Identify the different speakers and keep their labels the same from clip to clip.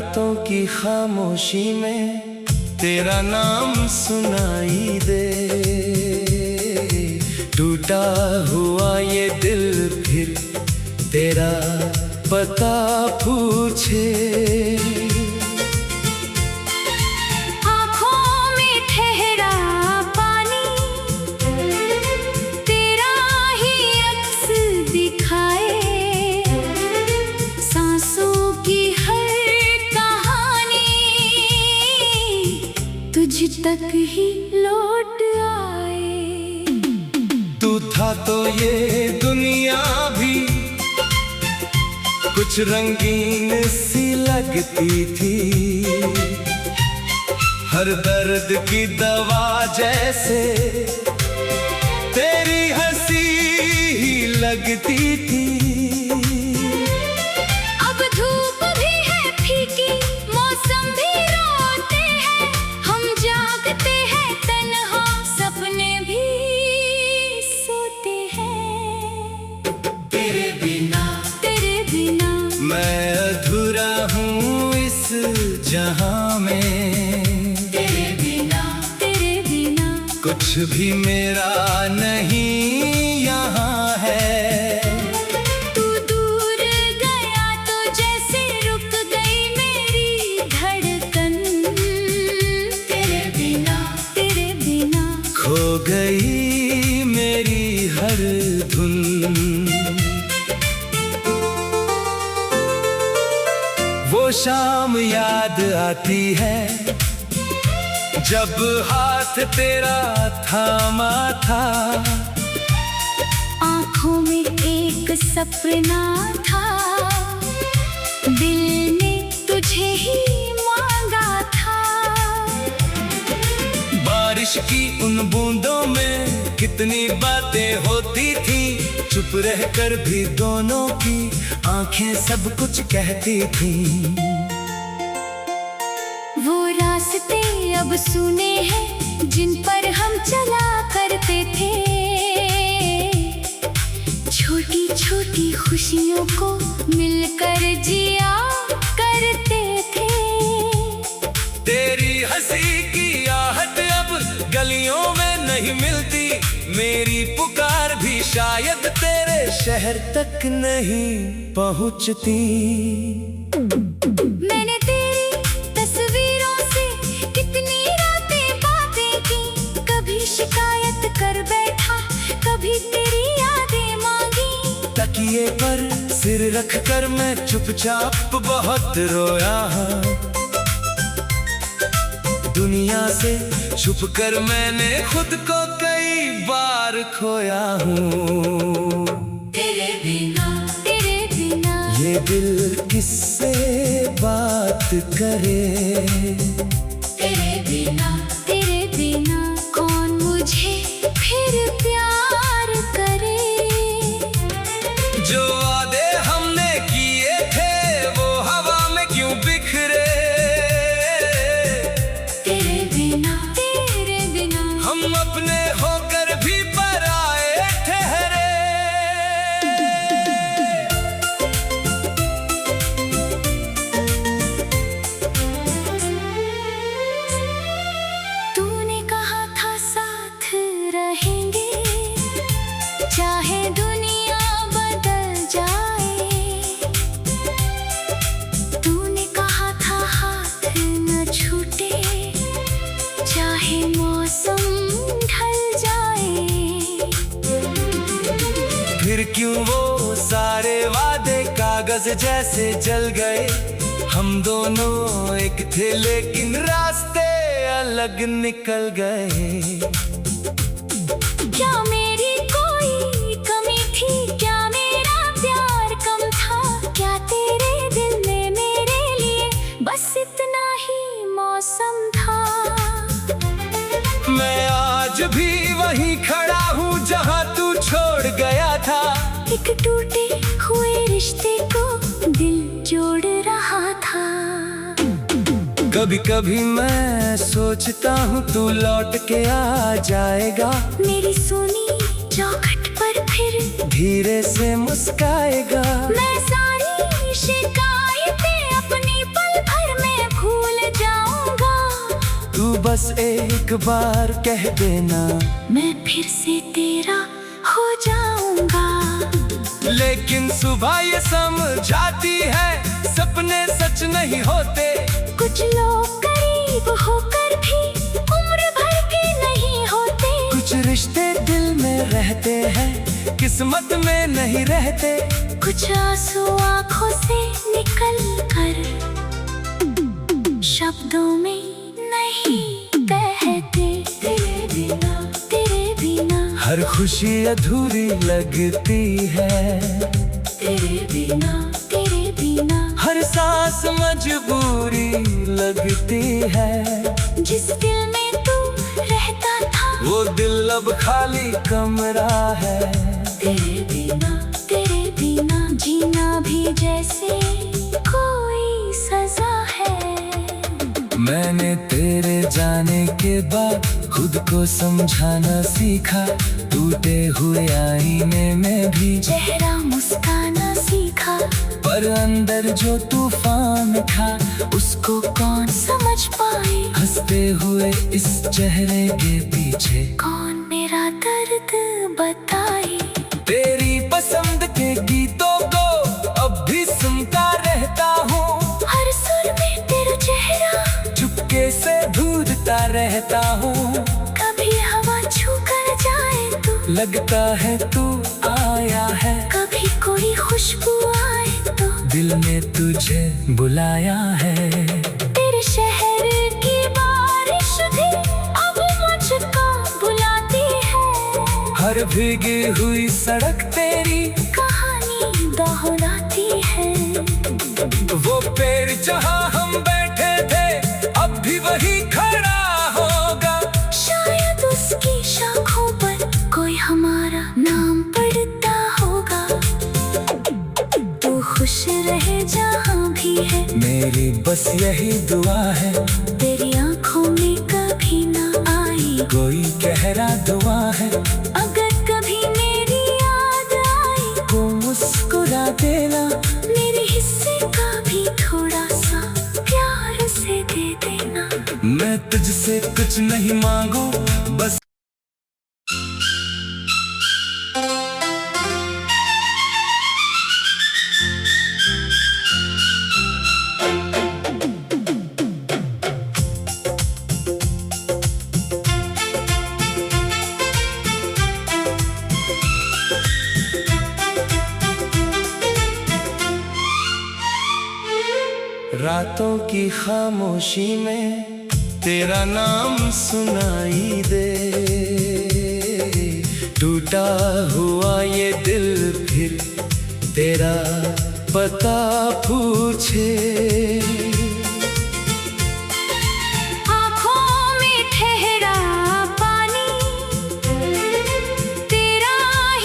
Speaker 1: रातों की खामोशी में तेरा नाम सुनाई दे। टूटा हुआ ये दिल फिर तेरा पता पूछे।
Speaker 2: तुझ तक ही लौट आए।
Speaker 1: तू था तो ये दुनिया भी कुछ रंगीन सी लगती थी। हर दर्द की दवा जैसे तेरी हंसी ही लगती थी। मैं अधूरा हूँ इस जहां में,
Speaker 2: तेरे बिना
Speaker 1: कुछ भी मेरा नहीं यहाँ है।
Speaker 2: तू दूर गया तो जैसे रुक गई मेरी धड़कन। तेरे बिना
Speaker 1: खो गई मेरी हर धुन। वो शाम याद आती है जब हाथ तेरा थामा था।
Speaker 2: आँखों में एक सपना था, दिल ने तुझे ही मांगा था।
Speaker 1: बारिश की उन बूंदों में कितनी बातें होती थी। चुप रहकर भी दोनों की आंखें सब कुछ कहती थी।
Speaker 2: वो रास्ते अब सुने हैं जिन पर हम चला करते थे। छोटी छोटी खुशियों को मिलकर जिया करते थे।
Speaker 1: तेरी हंसी की आहट अब गलियों में नहीं मिलती। मेरी पुकार भी शायद तेरे शहर तक नहीं पहुंचती।
Speaker 2: मैंने तेरी तस्वीरों से कितनी रातें बातें की। कभी शिकायत कर बैठा, कभी तेरी यादें मांगी।
Speaker 1: तकिए पर सिर रखकर मैं चुपचाप बहुत रोया हूँ। दुनिया से छुपकर मैंने खुद को कई बार खोया हूँ।
Speaker 2: तेरे बिना
Speaker 1: ये दिल किससे बात करे।
Speaker 2: तेरे बिना कौन मुझे फिर प्यार करे।
Speaker 1: जो वादे हमने किए थे वो हवा में क्यों बिखरे।
Speaker 2: तेरे बिना
Speaker 1: हम अपने होकर भी पराए ठहरे।
Speaker 2: तूने कहा था साथ रहेंगे, चाहे दुनिया बदल जाए। तूने कहा था हाथ न छूटे, चाहे मौसम ढल जाए।
Speaker 1: फिर क्यों वो सारे वादे कागज जैसे जल गए। हम दोनों एक थे लेकिन रास्ते अलग निकल गए।
Speaker 2: क्या मेरी कोई कमी थी, क्या मेरा प्यार कम था। क्या तेरे दिल में मेरे लिए बस इतना ही मौसम था।
Speaker 1: मैं आज भी वहीं खड़ा हूँ जहाँ तू छोड़ गया था।
Speaker 2: एक टूटे हुए रिश्ते को दिल जोड़ रहा था।
Speaker 1: कभी कभी मैं सोचता हूँ तू लौट के आ जाएगा।
Speaker 2: मेरी सुनी चौखट पर फिर
Speaker 1: धीरे से मुस्काएगा।
Speaker 2: मैं सारी शिकायतें अपनी पल भर में
Speaker 1: बस एक बार कह देना,
Speaker 2: मैं फिर से तेरा हो जाऊंगा।
Speaker 1: लेकिन सुबह ये समझाती है सपने सच नहीं होते।
Speaker 2: कुछ लोग करीब होकर भी उम्र भर के नहीं होते।
Speaker 1: कुछ रिश्ते दिल में रहते हैं, किस्मत में नहीं रहते।
Speaker 2: कुछ आंसू आंखों से निकल कर शब्दों में नहीं बहते। तेरे बिना, तेरे बिना
Speaker 1: हर खुशी अधूरी लगती है।
Speaker 2: तेरे बिना, तेरे बिना
Speaker 1: हर सांस मजबूरी लगती है।
Speaker 2: जिस दिल में तू रहता था,
Speaker 1: वो दिल अब खाली कमरा है।
Speaker 2: तेरे बिना, तेरे बिना जीना भी जैसे कोई सजा है।
Speaker 1: मैंने तेरे जाने के बाद खुद को समझाना सीखा। टूटे हुए आईने में भी
Speaker 2: चेहरा मुस्काना सीखा।
Speaker 1: पर अंदर जो तूफान था उसको कौन
Speaker 2: समझ पाए।
Speaker 1: हंसते हुए इस चेहरे के पीछे
Speaker 2: कौन मेरा दर्द बताए।
Speaker 1: तेरी पसंद के गीतों को अब भी सुनता रहता हूँ।
Speaker 2: हर सुर में तेरा चेहरा
Speaker 1: चुपके से ढूंढता रहता हूँ।
Speaker 2: कभी हवा छू कर जाए तो
Speaker 1: लगता है तू आया है।
Speaker 2: कभी कोई खुशबू आए तो
Speaker 1: दिल ने तुझे बुलाया है।
Speaker 2: तेरे शहर की बारिश भी अब मुझको बुलाती है।
Speaker 1: हर भीगी हुई सड़क तेरी
Speaker 2: कहानी दोहराती है।
Speaker 1: वो पेड़ जहाँ हम बैठे थे अब भी वही खड़ा होगा।
Speaker 2: शायद उसकी शाखों पर कोई हमारा नाम पढ़ता होगा। तू खुश रहे जहाँ भी है,
Speaker 1: मेरी बस यही दुआ है।
Speaker 2: तेरी आंखों में कभी ना आई
Speaker 1: कोई गहरा दुआ है।
Speaker 2: अगर कभी मेरी याद आई
Speaker 1: को मुस्कुरा देना।
Speaker 2: मेरे हिस्से का भी थोड़ा सा प्यार से दे देना।
Speaker 1: मैं तुझसे कुछ नहीं मांगू, बस रातों की खामोशी में तेरा नाम सुनाई दे। टूटा हुआ ये दिल फिर तेरा पता पूछे।
Speaker 2: आँखों में ठहरा पानी तेरा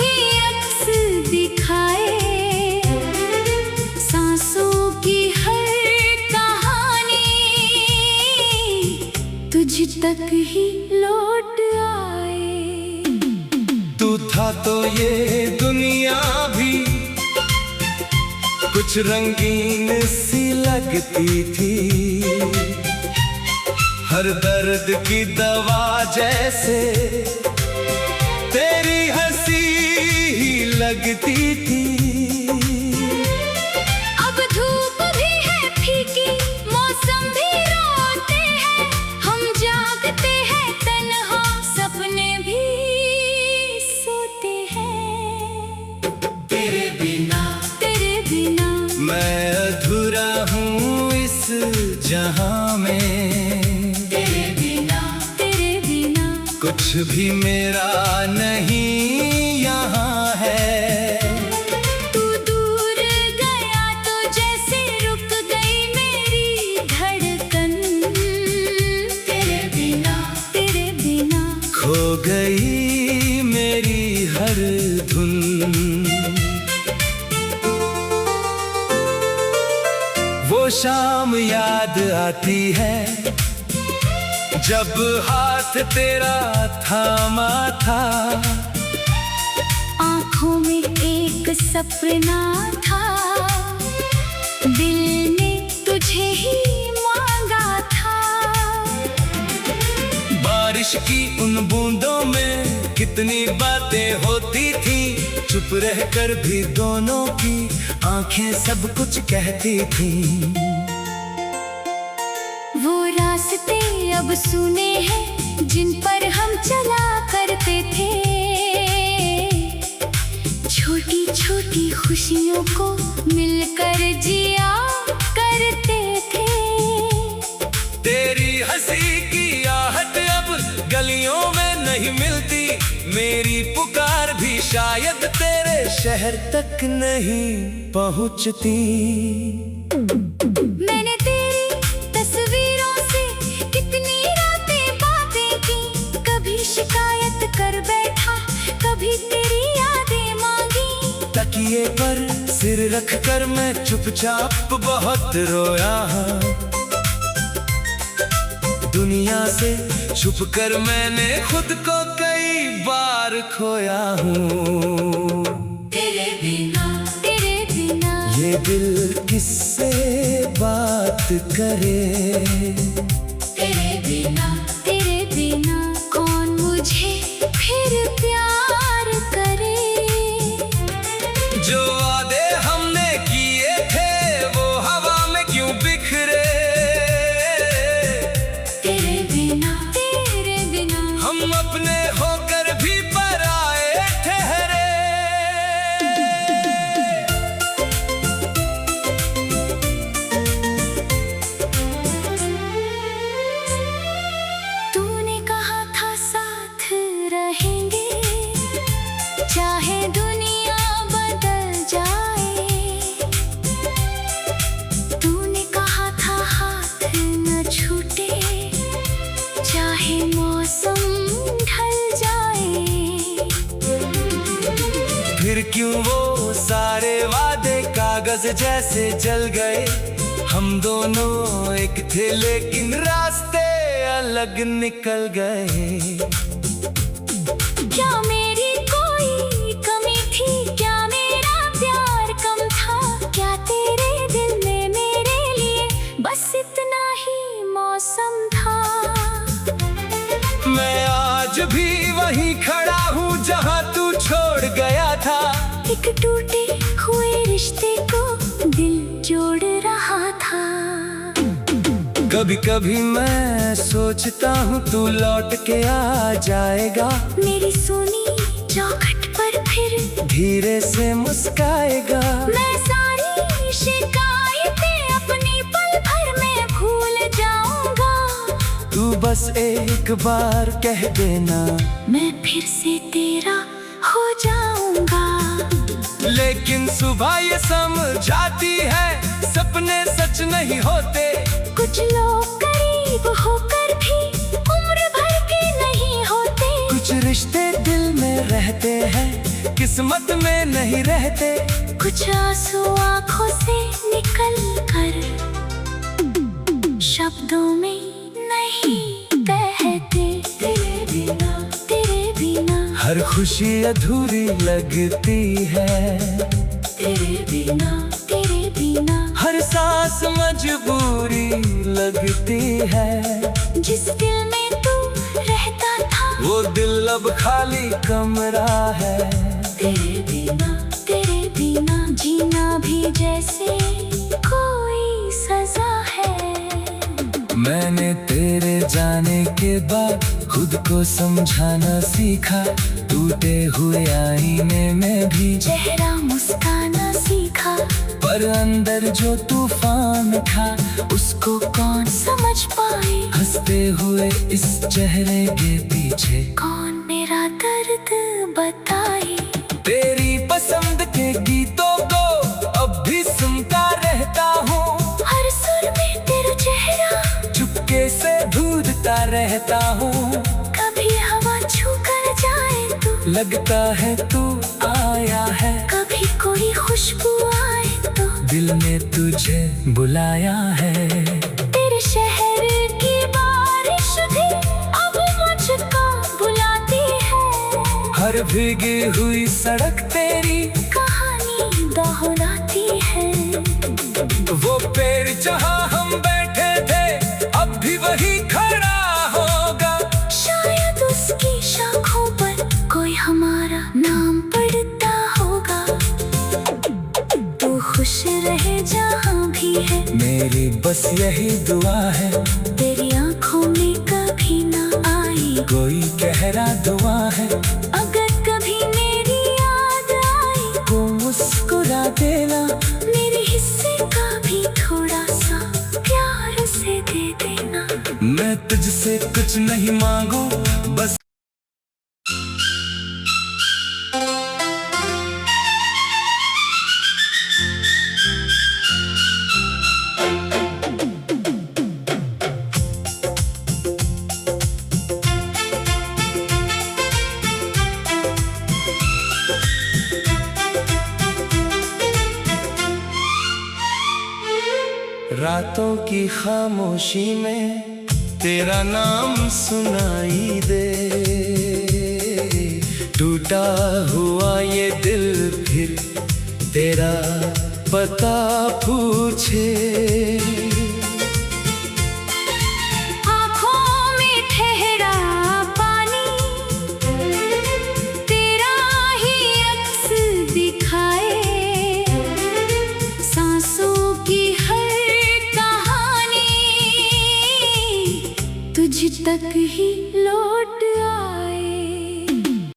Speaker 2: ही अक्स दिखाए। सांसों की हर कहानी तुझ तक ही लौट आए।
Speaker 1: तू था तो ये दुनिया भी कुछ रंगीन सी लगती थी। हर दर्द की दवा जैसे तेरी हंसी ही लगती थी।
Speaker 2: अब धूप भी है फीकी, मौसम भी रोते हैं। हम जागते हैं तन्हा, सपने भी सोते हैं।
Speaker 1: तेरे बिना
Speaker 2: मैं
Speaker 1: अधूरा हूँ इस जहां में।
Speaker 2: तेरे बिना
Speaker 1: कुछ भी मेरा नहीं यहाँ है।
Speaker 2: तू दूर गया तो जैसे रुक गई मेरी धड़कन। तेरे बिना
Speaker 1: खो गई मेरी हर धुन। वो शाम याद आती है जब हाथ तेरा थामा था।
Speaker 2: आँखों में एक सपना था, दिल ने तुझे ही मांगा था।
Speaker 1: बारिश की उन बूंदों में कितनी बातें होती थी, चुप रहकर भी दोनों की आंखें सब कुछ कहती थी।
Speaker 2: वो रास्ते अब सुने हैं जिन पर हम चला करते थे, छोटी छोटी खुशियों को मिलकर जिया करते थे।
Speaker 1: तेरी हंसी की आहट अब गलियों में नहीं मिलती, मेरी पुकार भी शायद तेरे शहर तक नहीं पहुंचती।
Speaker 2: मैंने तेरी तस्वीरों से कितनी रातें बातें की, कभी शिकायत कर बैठा, कभी तेरी यादें मांगी।
Speaker 1: तकिए पर सिर रख कर मैं चुपचाप बहुत रोया, दुनिया से छुप कर मैंने खुद को कई बार खोया हूँ।
Speaker 2: तेरे बिना
Speaker 1: ये दिल किससे बात करे,
Speaker 2: तेरे बिना कौन मुझे फिर प्यार करे।
Speaker 1: जो वादे हमने किए थे वो हवा में क्यों बिखरे,
Speaker 2: तेरे बिना
Speaker 1: हम अपने होकर भी पराए ठहरे।
Speaker 2: तूने कहा था साथ रहेंगे, चाहे दुनिया बदल जाए। तूने कहा था हाथ न छूटे, चाहे मौसम ढल जाए।
Speaker 1: फिर क्यों वो सारे वादे कागज जैसे जल गए, हम दोनों एक थे लेकिन रास्ते अलग निकल गए।
Speaker 2: क्या मेरी कोई कमी थी, क्या मेरा प्यार कम था, क्या तेरे दिल में मेरे लिए बस इतना ही मौसम था।
Speaker 1: मैं आज भी वहीं खड़ा हूँ जहाँ तू छोड़ गया था,
Speaker 2: एक टूटे हुए रिश्ते को दिल जोड़ रहा था।
Speaker 1: कभी कभी मैं सोचता हूँ तू लौट के आ जाएगा,
Speaker 2: मेरी सुनी चौखट पर फिर
Speaker 1: धीरे से मुस्काएगा।
Speaker 2: मैं सारी शिकायतें अपनी पल भर में भूल जाऊंगा।
Speaker 1: तू बस एक बार कह देना,
Speaker 2: मैं फिर से तेरा हो जाऊंगा।
Speaker 1: लेकिन सुबह ये समझाती है सपने सच नहीं होते,
Speaker 2: कुछ लोग करीब होकर भी उम्र भर के नहीं होते।
Speaker 1: कुछ रिश्ते दिल में रहते हैं किस्मत में नहीं रहते,
Speaker 2: कुछ आंसू आंखों से निकल कर शब्दों में नहीं बहते। तेरे बिना
Speaker 1: हर खुशी अधूरी लगती है,
Speaker 2: तेरे बिना
Speaker 1: हर सांस मजबूरी लगती है।
Speaker 2: जिस दिल में तू रहता था
Speaker 1: वो दिल अब खाली कमरा है।
Speaker 2: तेरे बिना जीना भी जैसे कोई सजा है।
Speaker 1: मैंने तेरे जाने के बाद खुद को समझाना सीखा, टूटे हुए आईने में भी
Speaker 2: चेहरा मुस्काना सीखा।
Speaker 1: पर अंदर जो तूफान था उसको कौन
Speaker 2: समझ पाए,
Speaker 1: हंसते हुए इस चेहरे के पीछे
Speaker 2: कौन मेरा दर्द बताए।
Speaker 1: तेरी पसंद के गीतों को अब भी सुनता रहता हूँ,
Speaker 2: हर सुर में तेरा चेहरा
Speaker 1: चुपके से ढूंढता रहता हूँ।
Speaker 2: कभी हवा छू कर जाए तो
Speaker 1: लगता है तू आया है,
Speaker 2: कभी कोई खुशबू आए तो
Speaker 1: दिल ने तुझे बुलाया है।
Speaker 2: तेरे शहर की बारिश भी अब मुझको बुलाती है।
Speaker 1: हर भीगी हुई सड़क तेरी
Speaker 2: कहानी दोहराती है।
Speaker 1: वो पेड़ जहाँ हम बैठे थे अब भी वही खड़ा होगा।
Speaker 2: शायद
Speaker 1: मेरी बस यही दुआ है,
Speaker 2: तेरी आंखों में कभी ना आई
Speaker 1: कोई गहरा दुआ है,
Speaker 2: अगर कभी मेरी याद आई
Speaker 1: को मुस्कुरा देना,
Speaker 2: मेरे हिस्से का भी थोड़ा सा प्यार से दे देना।
Speaker 1: मैं तुझसे कुछ नहीं मांगू, बस रातों की खामोशी में तेरा नाम सुनाई दे, टूटा हुआ ये दिल फिर तेरा पता पूछे।